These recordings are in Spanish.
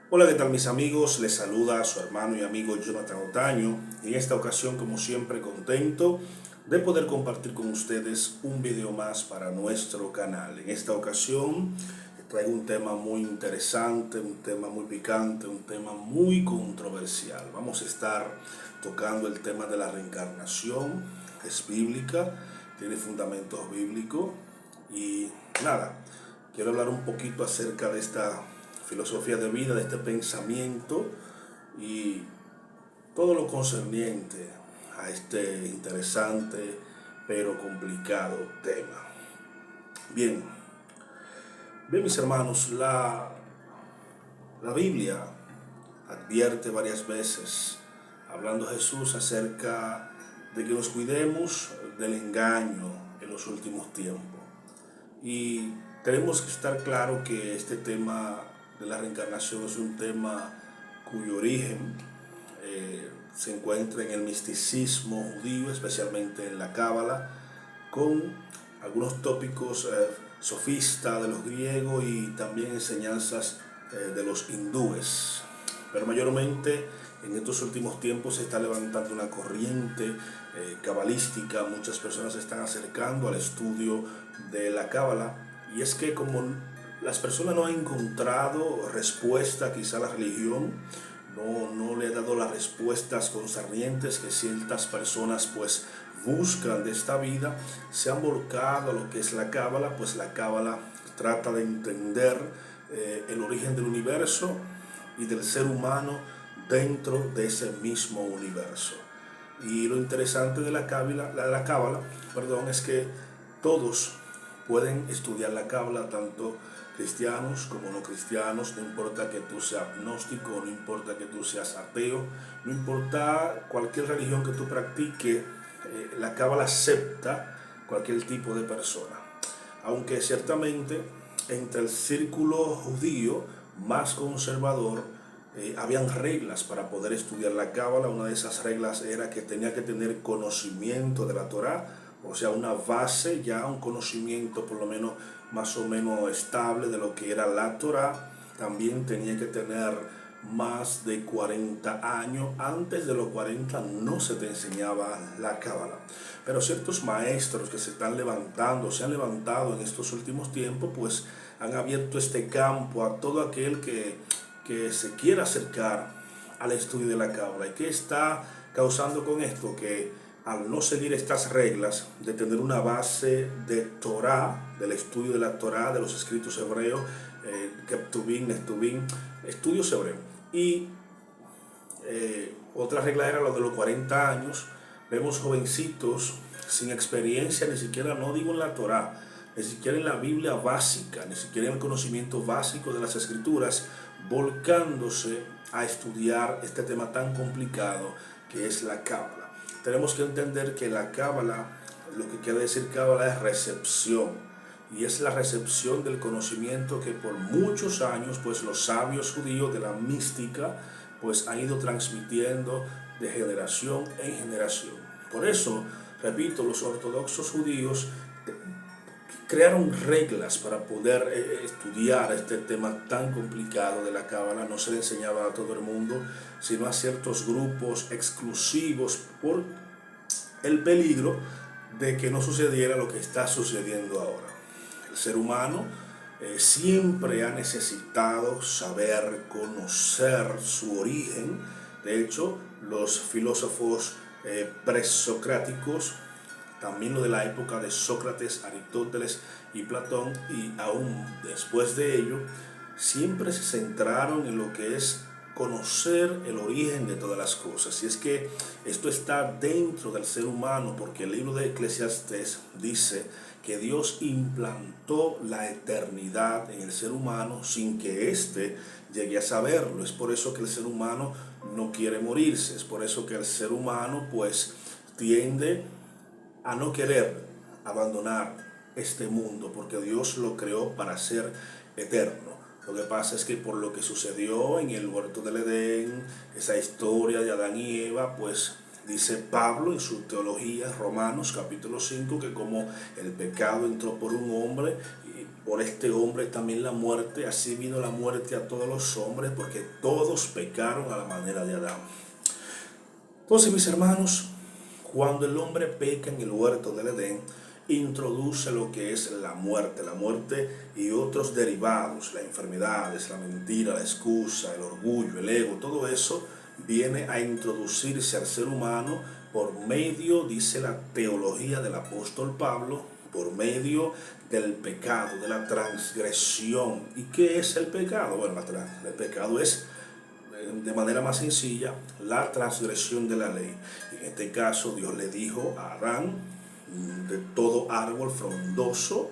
Hola, ¿qué tal mis amigos? Les saluda a su hermano y amigo Jonathan Otaño. En esta ocasión, como siempre, contento de poder compartir con ustedes un video más para nuestro canal. En esta ocasión traigo un tema muy interesante, un tema muy picante, un tema muy controversial. Vamos a estar tocando el tema de la reencarnación. Es bíblica, tiene fundamentos bíblicos y nada, quiero hablar un poquito acerca de esta filosofía de vida, de este pensamiento y todo lo concerniente a este interesante pero complicado tema. Bien, bien mis hermanos, la Biblia advierte varias veces, hablando Jesús acerca de que nos cuidemos del engaño en los últimos tiempos. Y tenemos que estar claro que este tema de la reencarnación es un tema cuyo origen se encuentra en el misticismo judío, especialmente en la Cábala, con algunos tópicos sofistas de los griegos y también enseñanzas de los hindúes. Pero mayormente en estos últimos tiempos se está levantando una corriente cabalística, muchas personas se están acercando al estudio de la Cábala, y es que como las personas no han encontrado respuesta, quizá la religión no le ha dado las respuestas concernientes que ciertas personas pues buscan de esta vida, se han volcado a lo que es la Cábala, pues la Cábala trata de entender el origen del universo y del ser humano dentro de ese mismo universo. Y lo interesante de la Cábala, perdón, es que todos pueden estudiar la Cábala, tanto cristianos como no cristianos, no importa que tú seas agnóstico, no importa que tú seas ateo, no importa cualquier religión que tú practiques, la Cábala acepta cualquier tipo de persona. Aunque ciertamente entre el círculo judío más conservador habían reglas para poder estudiar la Cábala. Una de esas reglas era que tenía que tener conocimiento de la Torá, o sea, una base, ya un conocimiento por lo menos más o menos estable de lo que era la Torá. También tenía que tener más de 40 años. Antes de los 40 no se te enseñaba la Cábala. Pero ciertos maestros que se están levantando, se han levantado en estos últimos tiempos, pues han abierto este campo a todo aquel que se quiera acercar al estudio de la Cábala. ¿Y qué está causando con esto? Que al no seguir estas reglas de tener una base de Torah, del estudio de la Torah, de los escritos hebreos, Ketuvim, Netuvim, estudios hebreos. Y otra regla era lo de los 40 años. Vemos jovencitos sin experiencia, ni siquiera, no digo en la Torah, ni siquiera en la Biblia básica, ni siquiera en el conocimiento básico de las escrituras, volcándose a estudiar este tema tan complicado que es la Cábala. Tenemos que entender que la Cábala, lo que quiere decir Cábala es recepción, y es la recepción del conocimiento que por muchos años pues los sabios judíos de la mística pues han ido transmitiendo de generación en generación. Por eso, repito, los ortodoxos judíos crearon reglas para poder estudiar este tema tan complicado de la Cábala. No se le enseñaba a todo el mundo, sino a ciertos grupos exclusivos por el peligro de que no sucediera lo que está sucediendo ahora. El ser humano siempre ha necesitado saber, conocer su origen. De hecho, los filósofos presocráticos, también lo de la época de Sócrates, Aristóteles y Platón, y aún después de ello, siempre se centraron en lo que es conocer el origen de todas las cosas. Y es que esto está dentro del ser humano, porque el libro de Eclesiastés dice que Dios implantó la eternidad en el ser humano sin que éste llegue a saberlo. Es por eso que el ser humano no quiere morirse, es por eso que el ser humano pues tiende a no querer abandonar este mundo, porque Dios lo creó para ser eterno. Lo que pasa es que por lo que sucedió en el huerto del Edén, esa historia de Adán y Eva, pues dice Pablo en su teología, Romanos capítulo 5, que como el pecado entró por un hombre, por este hombre también la muerte, así vino la muerte a todos los hombres, porque todos pecaron a la manera de Adán. Entonces, mis hermanos, cuando el hombre peca en el huerto del Edén, introduce lo que es la muerte y otros derivados, las enfermedades, la mentira, la excusa, el orgullo, el ego, todo eso viene a introducirse al ser humano por medio, dice la teología del apóstol Pablo, por medio del pecado, de la transgresión. ¿Y qué es el pecado? Bueno, el pecado es, de manera más sencilla, la transgresión de la ley. En este caso, Dios le dijo a Adán: de todo árbol frondoso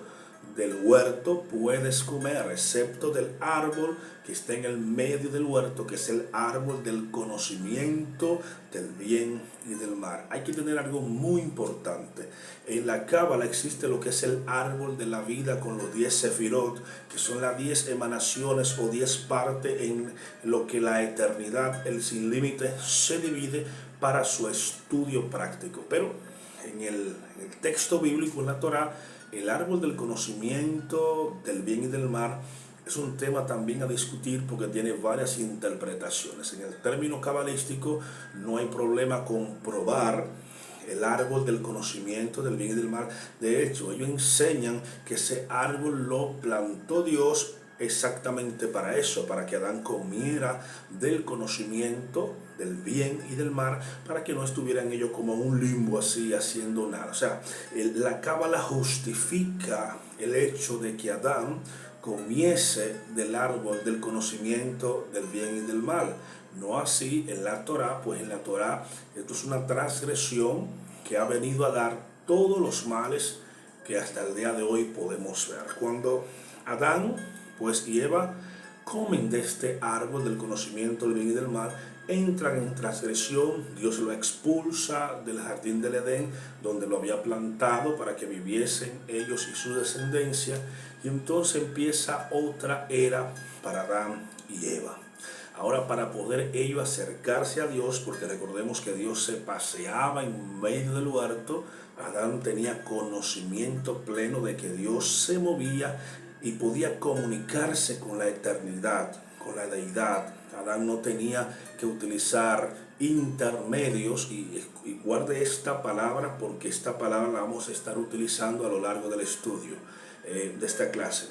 del huerto puedes comer, excepto del árbol que está en el medio del huerto, que es el árbol del conocimiento del bien y del mal. Hay que tener algo muy importante. En la Cábala existe lo que es el árbol de la vida con los 10 sefirot, que son las 10 emanaciones o 10 partes en lo que la eternidad, el sin límite, se divide para su estudio práctico. Pero en el texto bíblico, en la Torá, el árbol del conocimiento del bien y del mal es un tema también a discutir porque tiene varias interpretaciones. En el término cabalístico no hay problema con probar el árbol del conocimiento del bien y del mal. De hecho, ellos enseñan que ese árbol lo plantó Dios exactamente para eso, para que Adán comiera del conocimiento del bien y del mal, para que no estuviera en ello como un limbo así, haciendo nada. O sea, la Cábala justifica el hecho de que Adán comiese del árbol del conocimiento del bien y del mal. No así en la Torá, pues en la Torá esto es una transgresión que ha venido a dar todos los males que hasta el día de hoy podemos ver. Cuando Adán pues y Eva comen de este árbol del conocimiento del bien y del mal, entran en transgresión. Dios lo expulsa del jardín del Edén, donde lo había plantado para que viviesen ellos y su descendencia, y entonces empieza otra era para Adán y Eva. Ahora, para poder ellos acercarse a Dios, porque recordemos que Dios se paseaba en medio del huerto, Adán tenía conocimiento pleno de que Dios se movía y podía comunicarse con la eternidad, con la deidad. Adán no tenía que utilizar intermedios, y guarde esta palabra porque esta palabra la vamos a estar utilizando a lo largo del estudio de esta clase.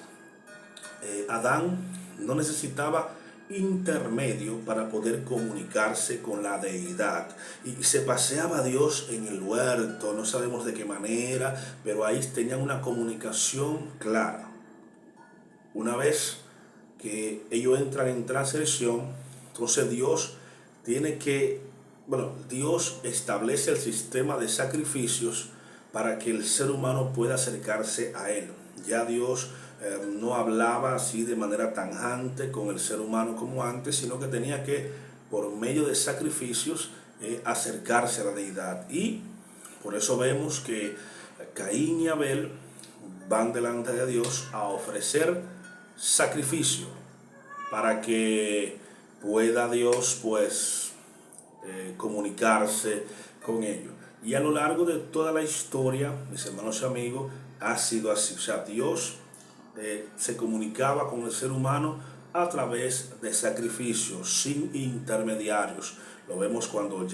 Adán no necesitaba intermedio para poder comunicarse con la deidad, y se paseaba Dios en el huerto, no sabemos de qué manera, pero ahí tenían una comunicación clara. Una vez que ellos entran en transgresión, entonces Dios Dios establece el sistema de sacrificios para que el ser humano pueda acercarse a Él. Ya Dios no hablaba así de manera tajante con el ser humano como antes, sino que tenía que, por medio de sacrificios, acercarse a la deidad. Y por eso vemos que Caín y Abel van delante de Dios a ofrecer sacrificio para que pueda Dios comunicarse con ellos. Y a lo largo de toda la historia, mis hermanos y amigos, ha sido así. O sea, Dios se comunicaba con el ser humano a través de sacrificios, sin intermediarios. Lo vemos cuando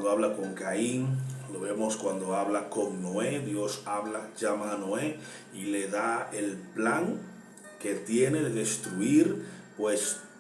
habla con Caín, lo vemos cuando habla con Noé. Dios llama a Noé y le da el plan que tiene de destruir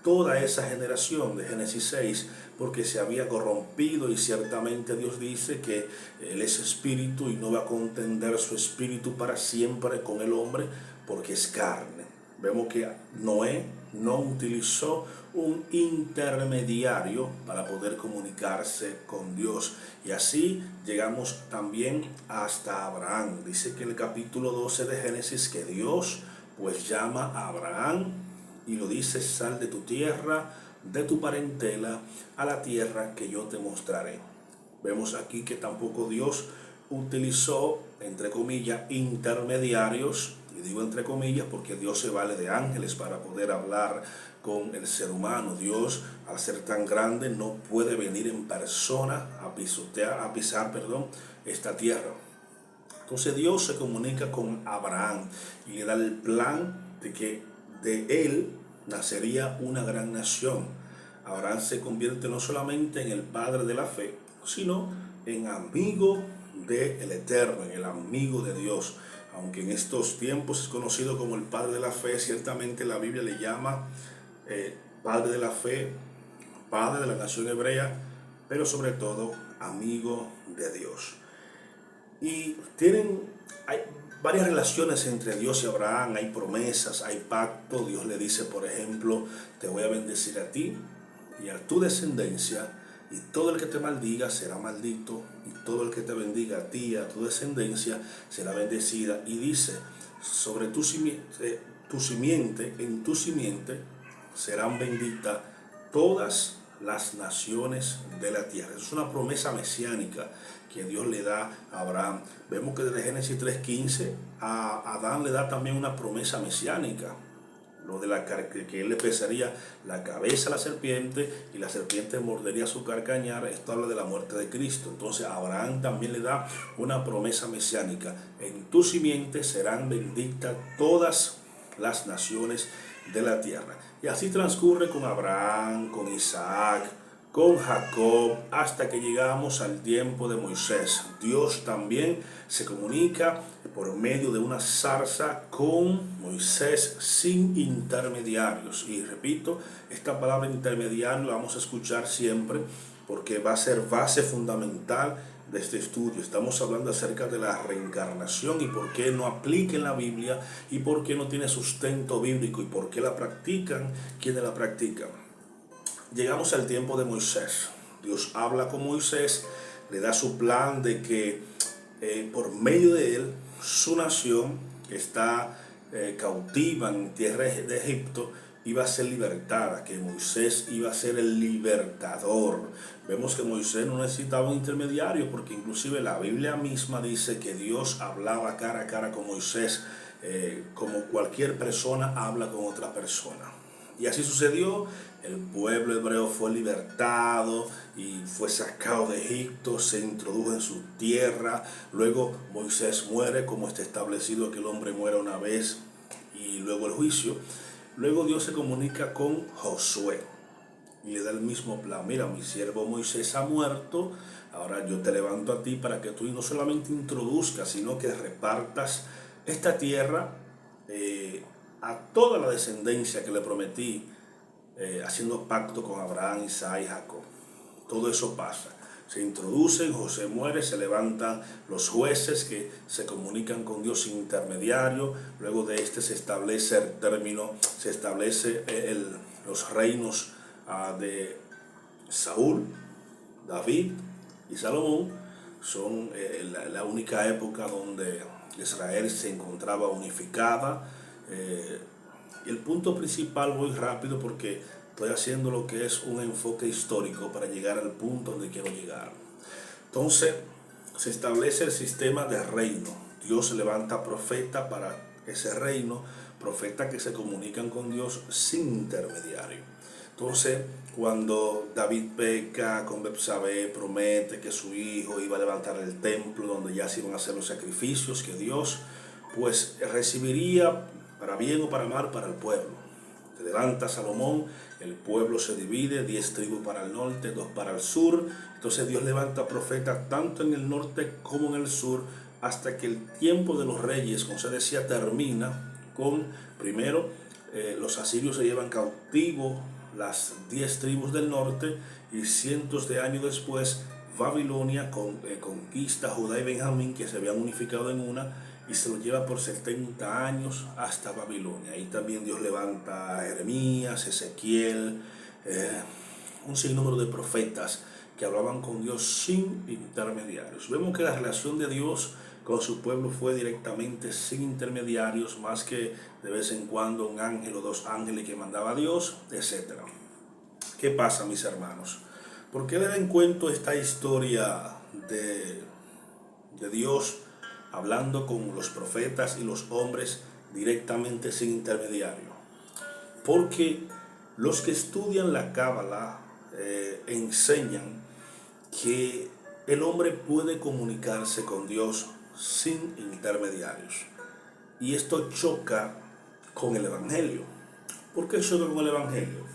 toda esa generación de Génesis 6, porque se había corrompido, y ciertamente Dios dice que Él es espíritu y no va a contender su espíritu para siempre con el hombre, porque es carne. Vemos que Noé no utilizó un intermediario para poder comunicarse con Dios, y así llegamos también hasta Abraham. Dice que en el capítulo 12 de Génesis que Dios llama a Abraham y lo dice: sal de tu tierra, de tu parentela, a la tierra que yo te mostraré. Vemos aquí que tampoco Dios utilizó, entre comillas, intermediarios, y digo entre comillas porque Dios se vale de ángeles para poder hablar con el ser humano. Dios, al ser tan grande, no puede venir en persona a pisar esta tierra. Entonces Dios se comunica con Abraham y le da el plan de que de él nacería una gran nación. Abraham se convierte no solamente en el padre de la fe, sino en amigo del Eterno, en el amigo de Dios. Aunque en estos tiempos es conocido como el padre de la fe, ciertamente la Biblia le llama padre de la fe, padre de la nación hebrea, pero sobre todo amigo de Dios. Y hay varias relaciones entre Dios y Abraham, hay promesas, hay pacto. Dios le dice, por ejemplo, te voy a bendecir a ti y a tu descendencia, y todo el que te maldiga será maldito, y todo el que te bendiga a ti y a tu descendencia será bendecida. Y dice, sobre tu simiente, en tu simiente serán benditas todas las naciones de la tierra. Es una promesa mesiánica que Dios le da a Abraham. Vemos que desde Génesis 3:15 a Adán le da también una promesa mesiánica, lo de que él le pesaría la cabeza a la serpiente y la serpiente mordería su carcañar. Esto habla de la muerte de Cristo. Entonces a Abraham también le da una promesa mesiánica: en tu simiente serán benditas todas las naciones de la tierra. Y así transcurre con Abraham, con Isaac, con Jacob, hasta que llegamos al tiempo de Moisés. Dios también se comunica por medio de una zarza con Moisés sin intermediarios. Y repito, esta palabra intermediario la vamos a escuchar siempre porque va a ser base fundamental de este estudio. Estamos hablando acerca de la reencarnación y por qué no aplica en la Biblia y por qué no tiene sustento bíblico y por qué la practican quienes la practican. Llegamos al tiempo de Moisés. Dios habla con Moisés, le da su plan de que por medio de él, su nación que está cautiva en tierra de Egipto iba a ser libertada, que Moisés iba a ser el libertador. Vemos que Moisés no necesitaba un intermediario, porque inclusive la Biblia misma dice que Dios hablaba cara a cara con Moisés, como cualquier persona habla con otra persona. Y así sucedió. El pueblo hebreo fue libertado y fue sacado de Egipto, se introdujo en su tierra. Luego Moisés muere, como está establecido que el hombre muera una vez y luego el juicio. Luego Dios se comunica con Josué y le da el mismo plan: mira, mi siervo Moisés ha muerto, ahora yo te levanto a ti para que tú no solamente introduzcas, sino que repartas esta tierra a toda la descendencia que le prometí, haciendo pacto con Abraham, Isaac y Jacob. Todo eso pasa. Se introducen, José muere, se levantan los jueces que se comunican con Dios sin intermediario. Luego de este se establece el término, se establece los reinos de Saúl, David y Salomón. Son la única época donde Israel se encontraba unificada. El punto principal, voy rápido porque estoy haciendo lo que es un enfoque histórico para llegar al punto donde quiero llegar. Entonces, se establece el sistema de reino. Dios levanta profetas para ese reino, profetas que se comunican con Dios sin intermediario. Entonces, cuando David peca con Betsabé, promete que su hijo iba a levantar el templo donde ya se iban a hacer los sacrificios, que Dios pues recibiría para bien o para mal para el pueblo. Se levanta Salomón, el pueblo se divide, 10 tribus para el norte, 2 para el sur. Entonces Dios levanta profetas tanto en el norte como en el sur, hasta que el tiempo de los reyes, como se decía, termina con, primero, los asirios se llevan cautivo las 10 tribus del norte, y cientos de años después Babilonia conquista Judá y Benjamín, que se habían unificado en una, y se lo lleva por 70 años hasta Babilonia. Ahí también Dios levanta a Jeremías, Ezequiel, un sinnúmero de profetas que hablaban con Dios sin intermediarios. Vemos que la relación de Dios con su pueblo fue directamente sin intermediarios, más que de vez en cuando un ángel o 2 ángeles que mandaba a Dios, etc. ¿Qué pasa, mis hermanos? ¿Por qué les cuento esta historia de Dios hablando con los profetas y los hombres directamente sin intermediario? Porque los que estudian la Cábala enseñan que el hombre puede comunicarse con Dios sin intermediarios. Y esto choca con el Evangelio. ¿Por qué choca con el Evangelio?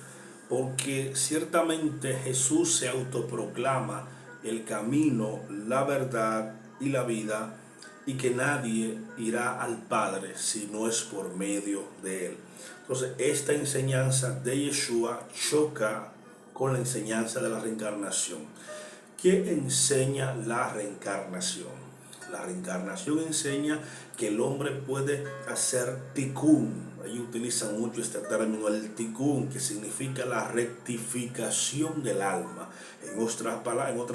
Porque ciertamente Jesús se autoproclama el camino, la verdad y la vida, y que nadie irá al Padre si no es por medio de Él. Entonces, esta enseñanza de Yeshua choca con la enseñanza de la reencarnación. ¿Qué enseña la reencarnación? La reencarnación enseña que el hombre puede hacer tikkun. Ellos utilizan mucho este término, el tikkun, que significa la rectificación del alma. En otras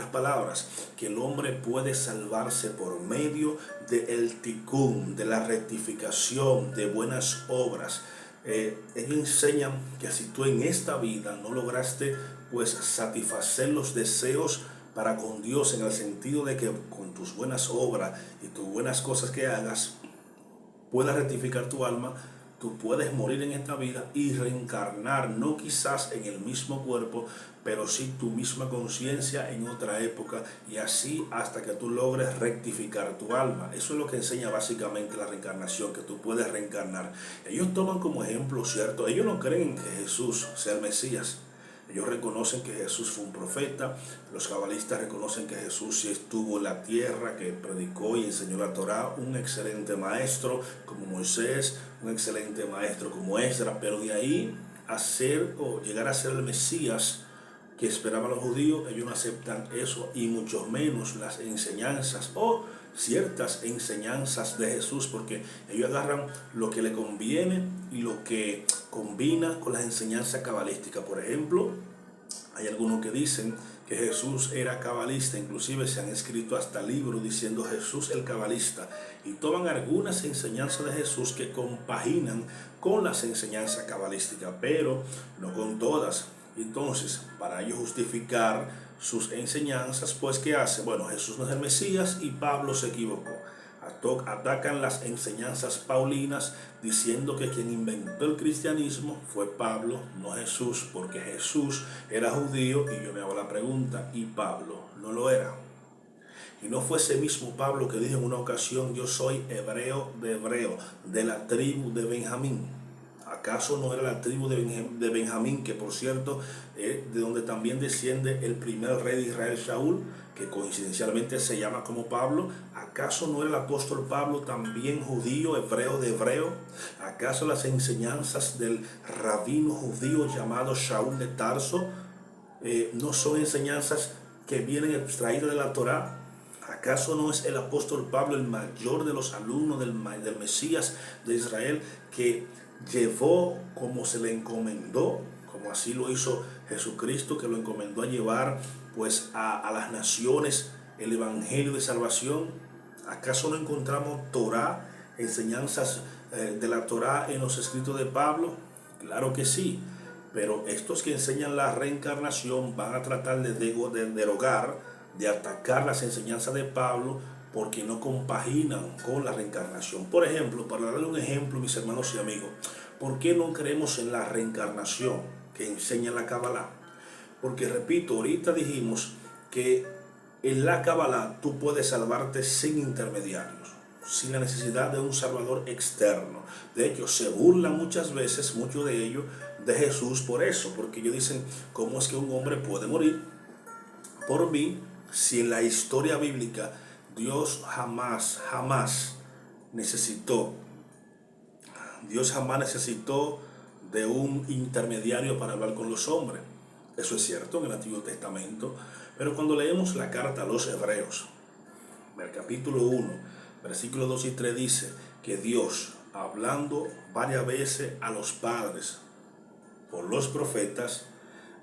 palabras, que el hombre puede salvarse por medio del tikkun, de la rectificación, de buenas obras. Ellos enseñan que si tú en esta vida no lograste pues satisfacer los deseos para con Dios, en el sentido de que con tus buenas obras y tus buenas cosas que hagas puedas rectificar tu alma, tú puedes morir en esta vida y reencarnar, no quizás en el mismo cuerpo, pero sí tu misma conciencia en otra época, y así hasta que tú logres rectificar tu alma. Eso es lo que enseña básicamente la reencarnación, que tú puedes reencarnar. Ellos toman como ejemplo, ¿cierto? Ellos no creen que Jesús sea el Mesías. Ellos reconocen que Jesús fue un profeta. Los cabalistas reconocen que Jesús sí estuvo en la tierra, que predicó y enseñó la Torá, un excelente maestro como Moisés, un excelente maestro como Esdras, pero de ahí a ser o llegar a ser el Mesías que esperaban los judíos, ellos no aceptan eso, y mucho menos las enseñanzas o ciertas enseñanzas de Jesús, porque ellos agarran lo que le conviene y lo que combina con las enseñanzas cabalísticas. Por ejemplo, hay algunos que dicen que Jesús era cabalista, inclusive se han escrito hasta libros diciendo Jesús el cabalista, y toman algunas enseñanzas de Jesús que compaginan con las enseñanzas cabalísticas, pero no con todas. Entonces, para ellos justificar sus enseñanzas, pues ¿qué hace? Bueno, Jesús no es el Mesías y Pablo se equivocó. Atacan las enseñanzas paulinas diciendo que quien inventó el cristianismo fue Pablo, no Jesús, porque Jesús era judío, y yo me hago la pregunta, ¿y Pablo no lo era? Y no fue ese mismo Pablo que dijo en una ocasión: yo soy hebreo, de la tribu de Benjamín. ¿Acaso no era la tribu de Benjamín, que por cierto de donde también desciende el primer rey de Israel, Saúl, que coincidencialmente se llama como Pablo? ¿Acaso no era el apóstol Pablo también judío, hebreo de hebreo? ¿Acaso las enseñanzas del rabino judío llamado Saúl de Tarso no son enseñanzas que vienen extraídas de la Torá? ¿Acaso no es el apóstol Pablo el mayor de los alumnos del Mesías de Israel, que llevó como se le encomendó, como así lo hizo Jesucristo, que lo encomendó a llevar pues a las naciones el evangelio de salvación? ¿Acaso no encontramos Torá, enseñanzas de la Torá en los escritos de Pablo? Claro que sí, pero estos que enseñan la reencarnación van a tratar de derogar, de atacar las enseñanzas de Pablo, porque no compaginan con la reencarnación. Por ejemplo, para darle un ejemplo, mis hermanos y amigos, ¿por qué no creemos en la reencarnación que enseña la Kabbalah? Porque, repito, ahorita dijimos que en la Kabbalah tú puedes salvarte sin intermediarios, sin la necesidad de un salvador externo. De hecho, se burlan muchas veces, muchos de ellos, de Jesús por eso, porque ellos dicen: ¿cómo es que un hombre puede morir por mí si en la historia bíblica Dios jamás necesitó de un intermediario para hablar con los hombres? Eso es cierto en el Antiguo Testamento, pero cuando leemos la carta a los Hebreos, en el capítulo 1, versículos 2 y 3, dice que Dios, hablando varias veces a los padres por los profetas,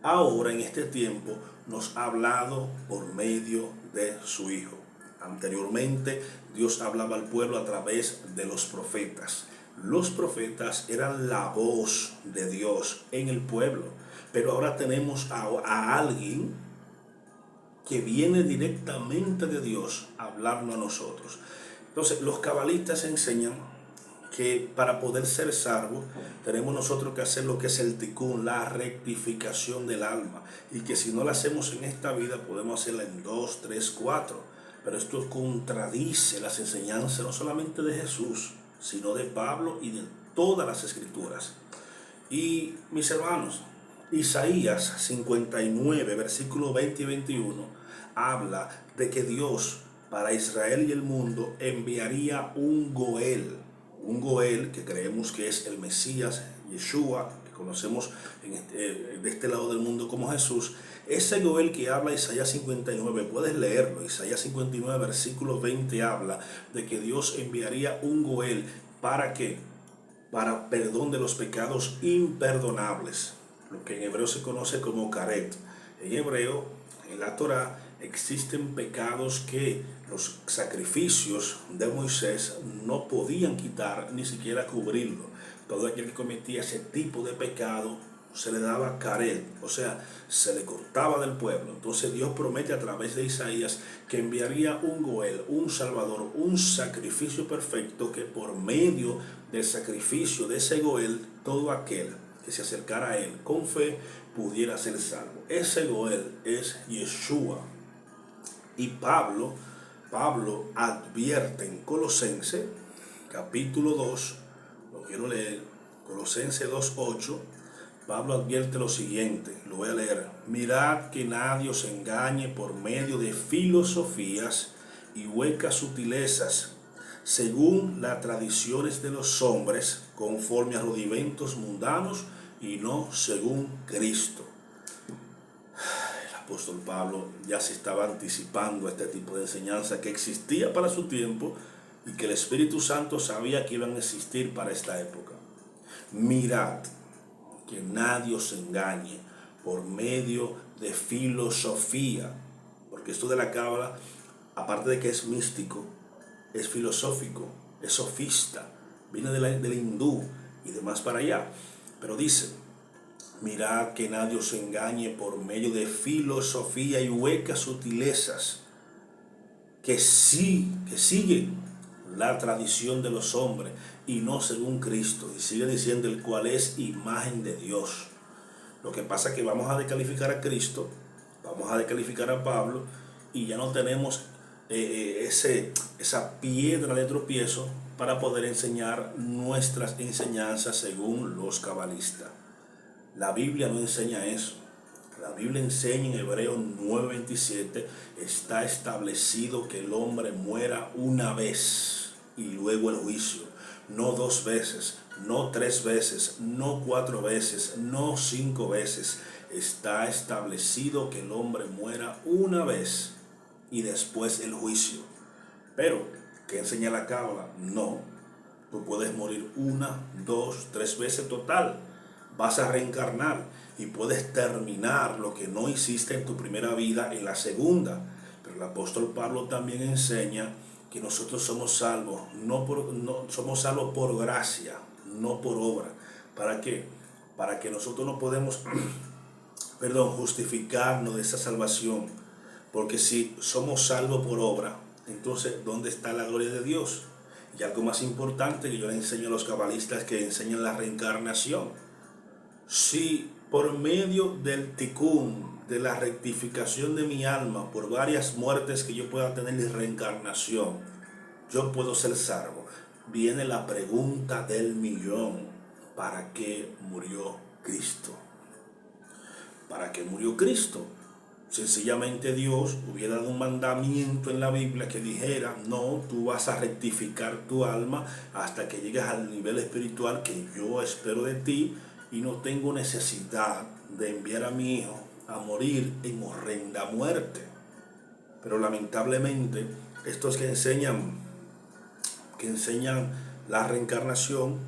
ahora en este tiempo nos ha hablado por medio de su Hijo. Anteriormente Dios hablaba al pueblo a través de los profetas. Los profetas eran la voz de Dios en el pueblo, pero ahora tenemos a alguien que viene directamente de Dios a hablarnos a nosotros. Entonces, los cabalistas enseñan que para poder ser salvos tenemos nosotros que hacer lo que es el tikkun, la rectificación del alma, y que si no la hacemos en esta vida podemos hacerla en 2, 3, 4. pero esto contradice las enseñanzas no solamente de Jesús, sino de Pablo y de todas las escrituras. Y mis hermanos, Isaías 59, versículos 20 y 21, habla de que Dios para Israel y el mundo enviaría un Goel que creemos que es el Mesías, Yeshua, que conocemos de este lado del mundo como Jesús. Ese Goel que habla Isaías 59, puedes leerlo, Isaías 59, versículo 20 habla de que Dios enviaría un Goel. ¿Para qué? Para perdón de los pecados imperdonables, lo que en hebreo se conoce como karet. En hebreo, en la Torá, existen pecados que los sacrificios de Moisés no podían quitar, ni siquiera cubrirlo. Todo aquel que cometía ese tipo de pecado se le daba karet, o sea, se le cortaba del pueblo. Entonces Dios promete a través de Isaías que enviaría un Goel, un Salvador, un sacrificio perfecto, que por medio del sacrificio de ese Goel, todo aquel que se acercara a él con fe pudiera ser salvo. Ese Goel es Yeshua. Y Pablo advierte en Colosenses capítulo 2, lo quiero leer, Colosenses 2:8. Pablo advierte lo siguiente, lo voy a leer: mirad que nadie os engañe por medio de filosofías y huecas sutilezas, según las tradiciones de los hombres, conforme a rudimentos mundanos y no según Cristo. El apóstol Pablo ya se estaba anticipando a este tipo de enseñanza que existía para su tiempo y que el Espíritu Santo sabía que iban a existir para esta época. Mirad que nadie os engañe por medio de filosofía, porque esto de la cábala, aparte de que es místico, es filosófico, es sofista, viene del hindú y demás para allá. Pero dice: mirad que nadie os engañe por medio de filosofía y huecas sutilezas, que siguen la tradición de los hombres y no según Cristo. Y sigue diciendo: el cual es imagen de Dios. Lo que pasa es que vamos a descalificar a Cristo, vamos a descalificar a Pablo, y ya no tenemos esa piedra de tropiezo para poder enseñar nuestras enseñanzas según los cabalistas. La Biblia no enseña eso. La Biblia enseña en Hebreos 9:27, está establecido que el hombre muera una vez y luego el juicio. No 2 veces, no 3 veces, no 4 veces, no 5 veces. Está establecido que el hombre muera una vez y después el juicio. Pero, ¿qué enseña la cábala? No, tú puedes morir 1, 2, 3 veces total. Vas a reencarnar y puedes terminar lo que no hiciste en tu primera vida en la segunda. Pero el apóstol Pablo también enseña que nosotros somos salvos, somos salvos por gracia, no por obra. ¿Para qué? Para que nosotros no podemos justificarnos de esa salvación. Porque si somos salvos por obra, entonces ¿dónde está la gloria de Dios? Y algo más importante que yo le enseño a los cabalistas, que enseñan la reencarnación. Si por medio del tikkun, de la rectificación de mi alma, por varias muertes que yo pueda tener de reencarnación, yo puedo ser salvo, viene la pregunta del millón: ¿para qué murió Cristo? ¿Para qué murió Cristo? Sencillamente Dios hubiera dado un mandamiento en la Biblia que dijera: no, tú vas a rectificar tu alma hasta que llegues al nivel espiritual que yo espero de ti, y no tengo necesidad de enviar a mi hijo a morir en horrenda muerte. Pero lamentablemente estos que enseñan la reencarnación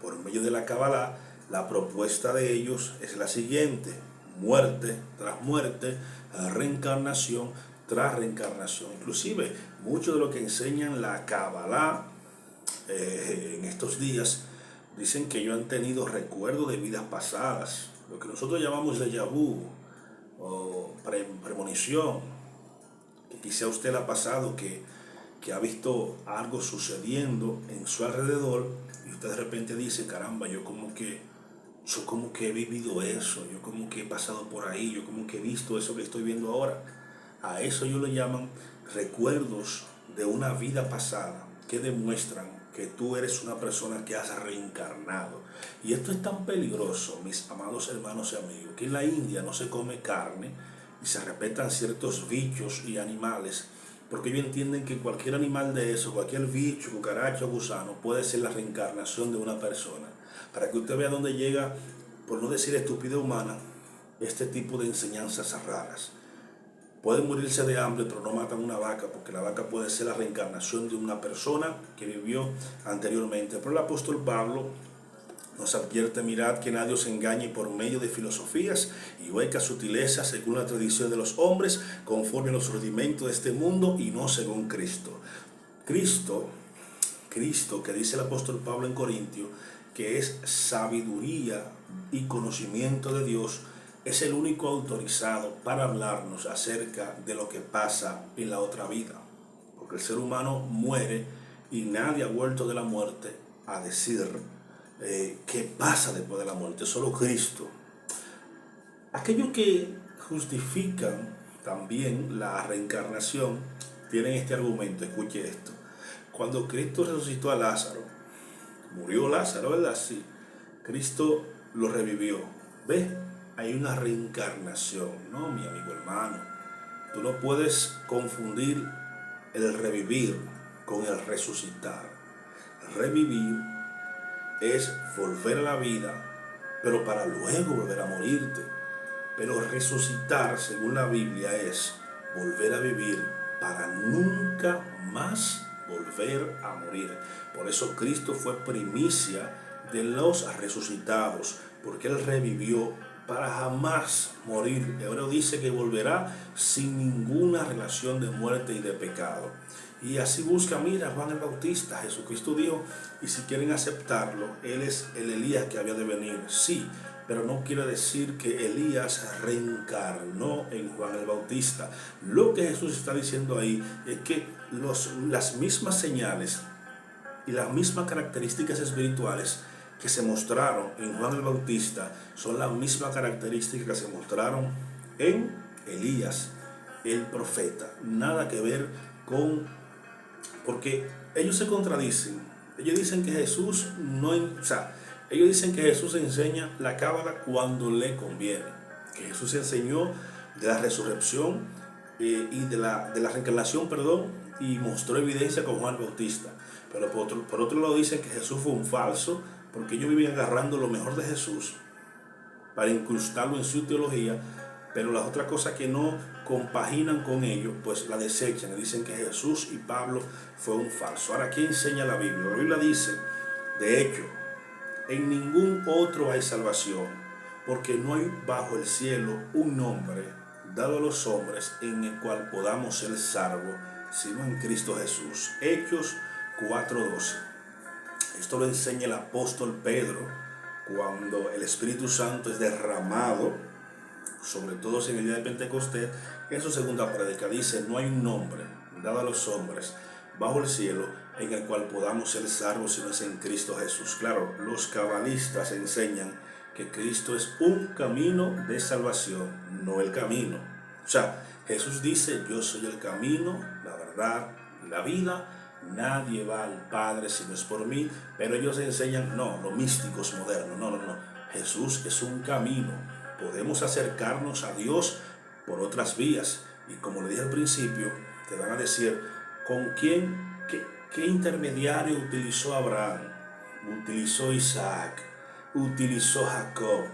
por medio de la Kabbalah, la propuesta de ellos es la siguiente: muerte tras muerte, reencarnación tras reencarnación. Inclusive mucho de lo que enseñan la Kabbalah en estos días dicen que ellos han tenido recuerdos de vidas pasadas, lo que nosotros llamamos déjà vu o premonición, que quizá a usted le ha pasado que ha visto algo sucediendo en su alrededor y usted de repente dice: caramba, yo como que he vivido eso, yo como que he pasado por ahí, yo como que he visto eso que estoy viendo ahora. A eso ellos le llaman recuerdos de una vida pasada que demuestran que tú eres una persona que has reencarnado. Y esto es tan peligroso, mis amados hermanos y amigos, que en la India no se come carne y se respetan ciertos bichos y animales, porque ellos entienden que cualquier animal de eso, cualquier bicho, cucaracha o gusano, puede ser la reencarnación de una persona. Para que usted vea dónde llega, por no decir estupidez humana, este tipo de enseñanzas raras. Pueden morirse de hambre, pero no matan una vaca, porque la vaca puede ser la reencarnación de una persona que vivió anteriormente. Pero el apóstol Pablo nos advierte: mirad que nadie os engañe por medio de filosofías y huecas sutilezas según la tradición de los hombres, conforme a los rudimentos de este mundo y no según Cristo. Cristo, que dice el apóstol Pablo en Corintios, que es sabiduría y conocimiento de Dios, es el único autorizado para hablarnos acerca de lo que pasa en la otra vida. Porque el ser humano muere y nadie ha vuelto de la muerte a decir qué pasa después de la muerte, solo Cristo. Aquellos que justifican también la reencarnación tienen este argumento, escuche esto. Cuando Cristo resucitó a Lázaro, murió Lázaro, ¿verdad? Sí. Cristo lo revivió. ¿Ves? Hay una reencarnación, ¿no, mi amigo hermano? Tú no puedes confundir el revivir con el resucitar. Revivir es volver a la vida, pero para luego volver a morirte. Pero resucitar, según la Biblia, es volver a vivir para nunca más volver a morir. Por eso Cristo fue primicia de los resucitados, porque Él revivió para jamás morir. Hebreo dice que volverá sin ninguna relación de muerte y de pecado. Y así busca, mira, Juan el Bautista. Jesucristo dijo, y si quieren aceptarlo, Él es el Elías que había de venir. Sí, pero no quiere decir que Elías reencarnó en Juan el Bautista. Lo que Jesús está diciendo ahí es que las mismas señales y las mismas características espirituales que se mostraron en Juan el Bautista son las mismas características que se mostraron en Elías, el profeta. Nada que ver con... porque ellos se contradicen. Ellos dicen que Jesús no... ellos dicen que Jesús enseña la cábala cuando le conviene. Que Jesús enseñó de la resurrección y de la reencarnación, y mostró evidencia con Juan el Bautista. Pero por otro lado dicen que Jesús fue un falso, porque ellos viven agarrando lo mejor de Jesús para incrustarlo en su teología, pero las otras cosas que no compaginan con ellos, pues la desechan y dicen que Jesús y Pablo fue un falso. Ahora, ¿qué enseña la Biblia? La Biblia dice, de hecho, en ningún otro hay salvación, porque no hay bajo el cielo un nombre dado a los hombres en el cual podamos ser salvos, sino en Cristo Jesús. Hechos 4:12. Esto lo enseña el apóstol Pedro cuando el Espíritu Santo es derramado, sobre todo en el día de Pentecostés. En su segunda prédica dice, no hay un nombre dado a los hombres bajo el cielo en el cual podamos ser salvos si no es en Cristo Jesús. Claro, los cabalistas enseñan que Cristo es un camino de salvación, no el camino. O sea, Jesús dice, yo soy el camino, la verdad y la vida. Nadie va al Padre si no es por mí. Pero ellos enseñan, no, los místicos modernos, no. Jesús es un camino. Podemos acercarnos a Dios por otras vías. Y como le dije al principio, te van a decir, ¿con quién, qué intermediario utilizó Abraham? Utilizó Isaac, utilizó Jacob,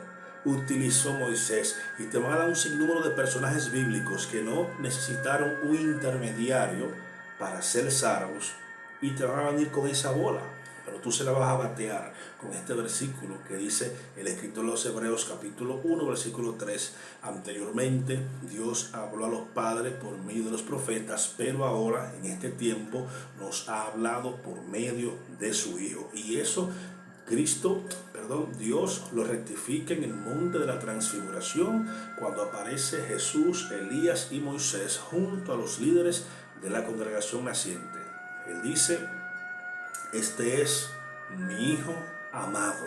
utilizó Moisés. Y te van a dar un sinnúmero de personajes bíblicos que no necesitaron un intermediario para ser salvos, y te van a venir con esa bola, pero tú se la vas a batear con este versículo que dice el escritor de los Hebreos capítulo 1 versículo 3. Anteriormente Dios habló a los padres por medio de los profetas, pero ahora en este tiempo nos ha hablado por medio de su Hijo. Y eso Dios lo rectifica en el monte de la transfiguración, cuando aparece Jesús, Elías y Moisés junto a los líderes de la congregación naciente. Él dice, este es mi Hijo amado,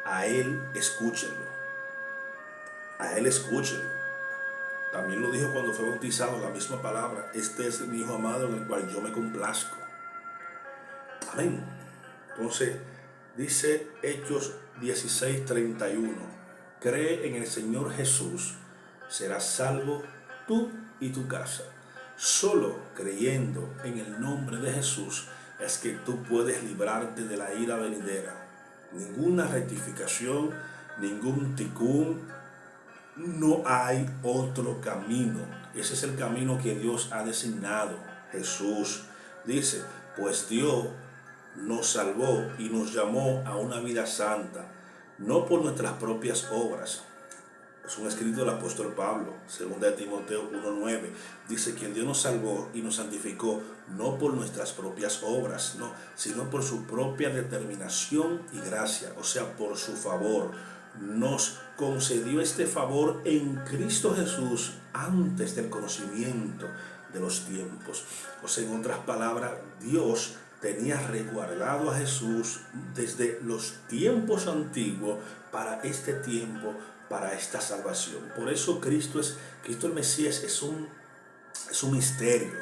a Él escúchenlo. A Él escúchenlo. También lo dijo cuando fue bautizado, la misma palabra: este es mi Hijo amado en el cual yo me complazco. Amén. Entonces, dice Hechos 16:31, cree en el Señor Jesús, serás salvo tú y tu casa. Solo creyendo en el nombre de Jesús es que tú puedes librarte de la ira venidera. Ninguna rectificación, ningún ticún, no hay otro camino. Ese es el camino que Dios ha designado. Jesús dice, pues Dios nos salvó y nos llamó a una vida santa, no por nuestras propias obras. Es un escrito del apóstol Pablo, 2 Timoteo 1:9. Dice que Dios nos salvó y nos santificó no por nuestras propias obras, no, sino por su propia determinación y gracia, o sea, por su favor. Nos concedió este favor en Cristo Jesús antes del conocimiento de los tiempos. O sea, en otras palabras, Dios tenía resguardado a Jesús desde los tiempos antiguos para este tiempo, para esta salvación. Por eso Cristo el Mesías es un misterio.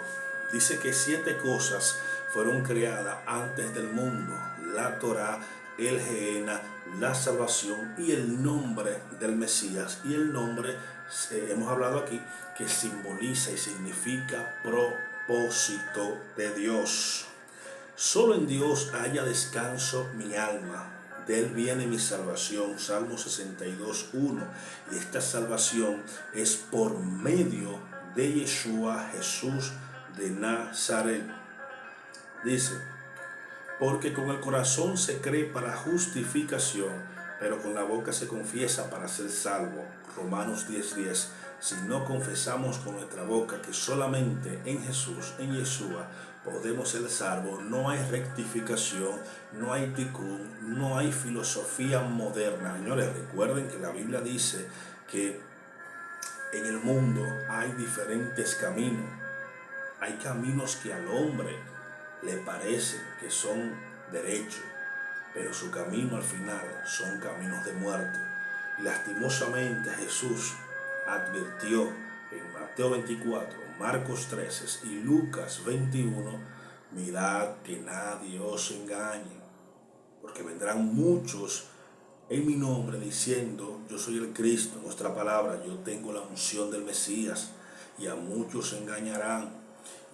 Dice que 7 cosas fueron creadas antes del mundo: la Torá, el Gehenna, la salvación y el nombre del Mesías. Y el nombre, hemos hablado aquí, que simboliza y significa propósito de Dios. Solo en Dios haya descanso mi alma. De Él viene mi salvación, Salmo 62:1. Y esta salvación es por medio de Yeshua, Jesús de Nazaret. Dice, porque con el corazón se cree para justificación, pero con la boca se confiesa para ser salvo. Romanos 10:10. Si no confesamos con nuestra boca que solamente en Jesús, en Yeshua, podemos ser salvos, no hay rectificación, no hay ticún, no hay filosofía moderna. Señores, recuerden que la Biblia dice que en el mundo hay diferentes caminos. Hay caminos que al hombre le parecen que son derechos, pero su camino al final son caminos de muerte. Y lastimosamente Jesús advirtió en Mateo 24, Marcos 13 y Lucas 21, mirad que nadie os engañe, porque vendrán muchos en mi nombre diciendo, yo soy el Cristo. En nuestra palabra, yo tengo la unción del Mesías, y a muchos engañarán.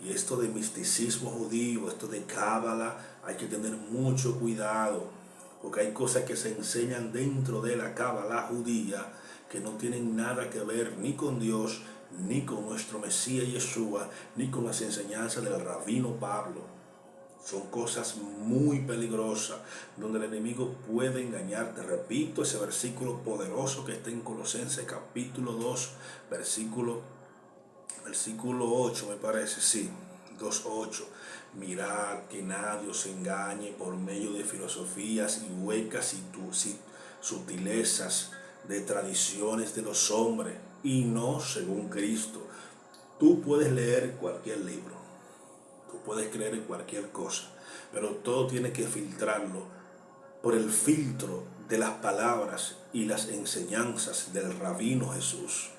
Y esto de misticismo judío, esto de cábala, hay que tener mucho cuidado, porque hay cosas que se enseñan dentro de la cábala judía que no tienen nada que ver ni con Dios, ni con nuestro Mesías Yeshua, ni con las enseñanzas del rabino Pablo. Son cosas muy peligrosas, donde el enemigo puede engañarte. Repito ese versículo poderoso que está en Colosenses capítulo 2, versículo 8, me parece, sí, 2:8. Mirad que nadie os engañe por medio de filosofías y huecas y sutilezas de tradiciones de los hombres, y no según Cristo. Tú puedes leer cualquier libro, tú puedes creer en cualquier cosa, pero todo tiene que filtrarlo por el filtro de las palabras y las enseñanzas del rabino Jesús.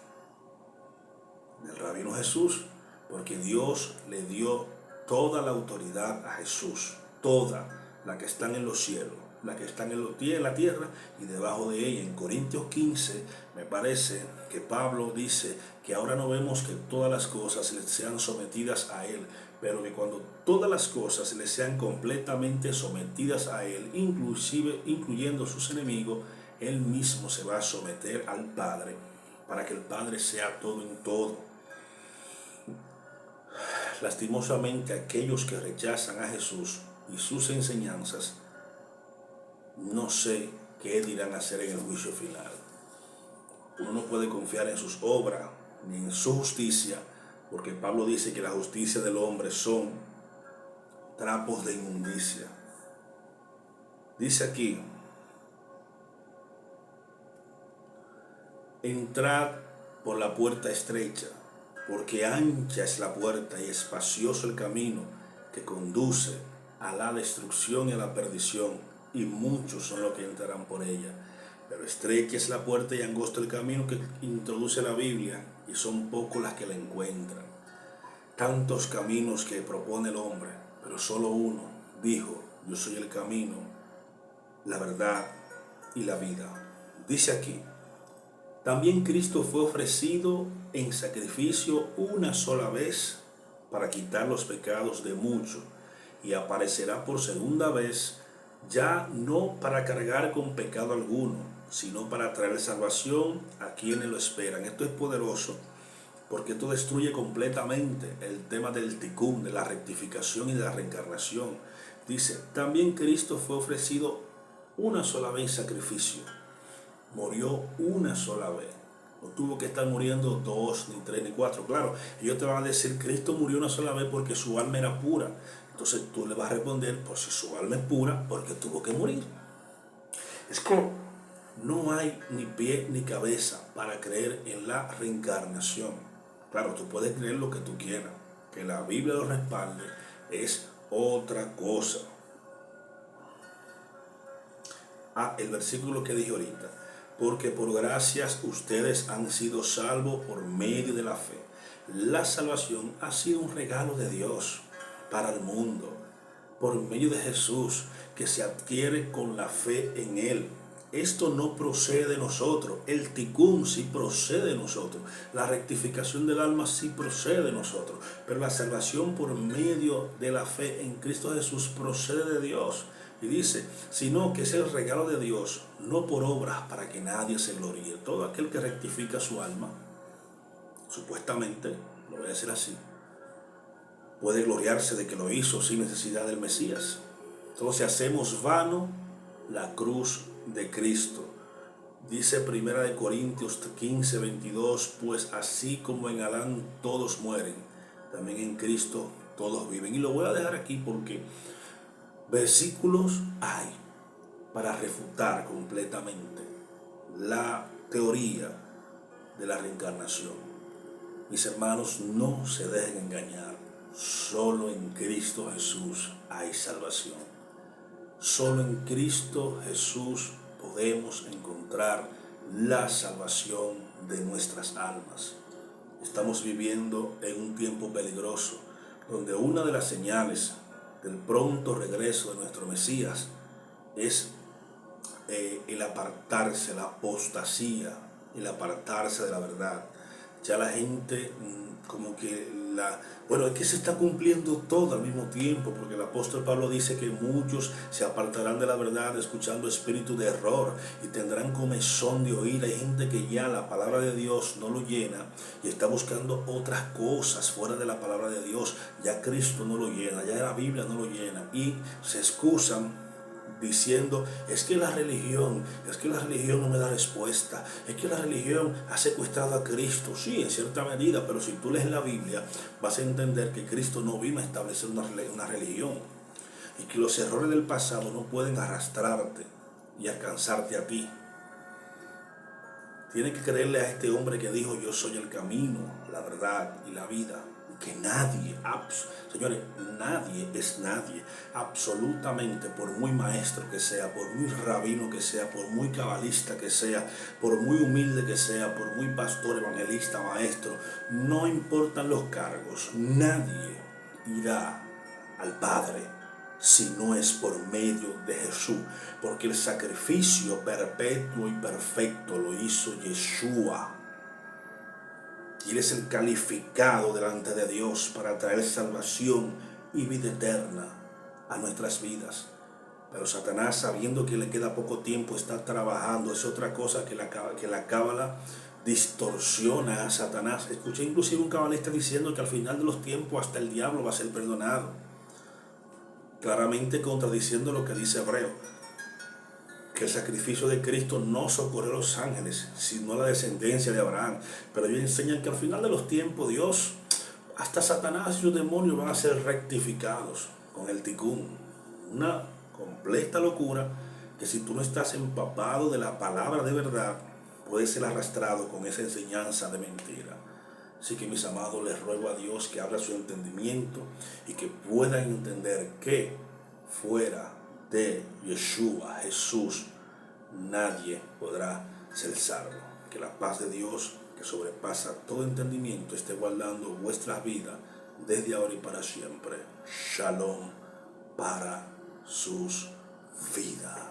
Del rabino Jesús, porque Dios le dio toda la autoridad a Jesús, toda, la que están en los cielos, la que están en la tierra y debajo de ella. En Corintios 15 me parece que Pablo dice que ahora no vemos que todas las cosas le sean sometidas a Él, pero que cuando todas las cosas le sean completamente sometidas a Él, inclusive incluyendo sus enemigos, Él mismo se va a someter al Padre, para que el Padre sea todo en todo. Lastimosamente, aquellos que rechazan a Jesús y sus enseñanzas, no sé qué dirán hacer en el juicio final. Uno no puede confiar en sus obras ni en su justicia, porque Pablo dice que la justicia del hombre son trapos de inmundicia. Dice aquí, entrad por la puerta estrecha, porque ancha es la puerta y espacioso el camino que conduce a la destrucción y a la perdición, y muchos son los que entrarán por ella. Pero estrecha es la puerta y angosto el camino que introduce la Biblia, y son pocos las que la encuentran. Tantos caminos que propone el hombre, pero solo uno dijo: yo soy el camino, la verdad y la vida. Dice aquí: también Cristo fue ofrecido en sacrificio una sola vez para quitar los pecados de muchos, y aparecerá por segunda vez, ya no para cargar con pecado alguno, sino para traer salvación a quienes lo esperan. Esto es poderoso, porque esto destruye completamente el tema del tikkun, de la rectificación y de la reencarnación. Dice: también Cristo fue ofrecido una sola vez en sacrificio. Murió una sola vez. No tuvo que estar muriendo 2, ni 3, ni 4. Claro, ellos te van a decir: Cristo murió una sola vez porque su alma era pura. Entonces tú le vas a responder: pues si su alma es pura, porque tuvo que morir. Es que no hay ni pie ni cabeza para creer en la reencarnación. Claro, tú puedes creer lo que tú quieras, que la Biblia lo respalde, es otra cosa. El versículo que dije ahorita: porque por gracias ustedes han sido salvos por medio de la fe. La salvación ha sido un regalo de Dios para el mundo, por medio de Jesús, que se adquiere con la fe en Él. Esto no procede de nosotros. El tikkun sí procede de nosotros. La rectificación del alma sí procede de nosotros. Pero la salvación por medio de la fe en Cristo Jesús procede de Dios. Y dice: sino que es el regalo de Dios, no por obras, para que nadie se gloríe. Todo aquel que rectifica su alma, supuestamente, lo voy a decir así, puede gloriarse de que lo hizo sin necesidad del Mesías. Entonces hacemos vano la cruz de Cristo. Dice 1 Corintios 15, 22, pues así como en Adán todos mueren, también en Cristo todos viven. Y lo voy a dejar aquí porque versículos hay para refutar completamente la teoría de la reencarnación. Mis hermanos, no se dejen engañar. Solo en Cristo Jesús hay salvación. Solo en Cristo Jesús podemos encontrar la salvación de nuestras almas. Estamos viviendo en un tiempo peligroso, donde una de las señales del pronto regreso de nuestro Mesías es el apartarse, la apostasía, el apartarse de la verdad. Ya la gente como que bueno, es que se está cumpliendo todo al mismo tiempo, porque el apóstol Pablo dice que muchos se apartarán de la verdad escuchando espíritu de error y tendrán comezón de oír. Hay gente que ya la palabra de Dios no lo llena y está buscando otras cosas fuera de la palabra de Dios. Ya Cristo no lo llena, ya la Biblia no lo llena, y se excusan diciendo: es que la religión no me da respuesta, es que la religión ha secuestrado a Cristo. Sí, en cierta medida, pero si tú lees la Biblia vas a entender que Cristo no vino a establecer una religión, y que los errores del pasado no pueden arrastrarte y alcanzarte a ti. Tienes que creerle a este hombre que dijo: yo soy el camino, la verdad y la vida. Que nadie, señores, nadie es nadie, absolutamente, por muy maestro que sea, por muy rabino que sea, por muy cabalista que sea, por muy humilde que sea, por muy pastor, evangelista, maestro, no importan los cargos, nadie irá al Padre si no es por medio de Jesús, porque el sacrificio perpetuo y perfecto lo hizo Yeshua. Y Él es el calificado delante de Dios para traer salvación y vida eterna a nuestras vidas. Pero Satanás, sabiendo que le queda poco tiempo, está trabajando. Es otra cosa que la cábala distorsiona a Satanás. Escuché inclusive un cabalista diciendo que al final de los tiempos hasta el diablo va a ser perdonado, claramente contradiciendo lo que dice Hebreo, que el sacrificio de Cristo no socorrió a los ángeles, sino a la descendencia de Abraham. Pero ellos enseñan que al final de los tiempos Dios, hasta Satanás y sus demonios van a ser rectificados con el tikkun. Una completa locura que, si tú no estás empapado de la palabra de verdad, puedes ser arrastrado con esa enseñanza de mentira. Así que, mis amados, les ruego a Dios que abra su entendimiento y que puedan entender que fuera de Yeshua, Jesús, nadie podrá cesarlo. Que la paz de Dios, que sobrepasa todo entendimiento, esté guardando vuestras vidas desde ahora y para siempre. Shalom para sus vidas.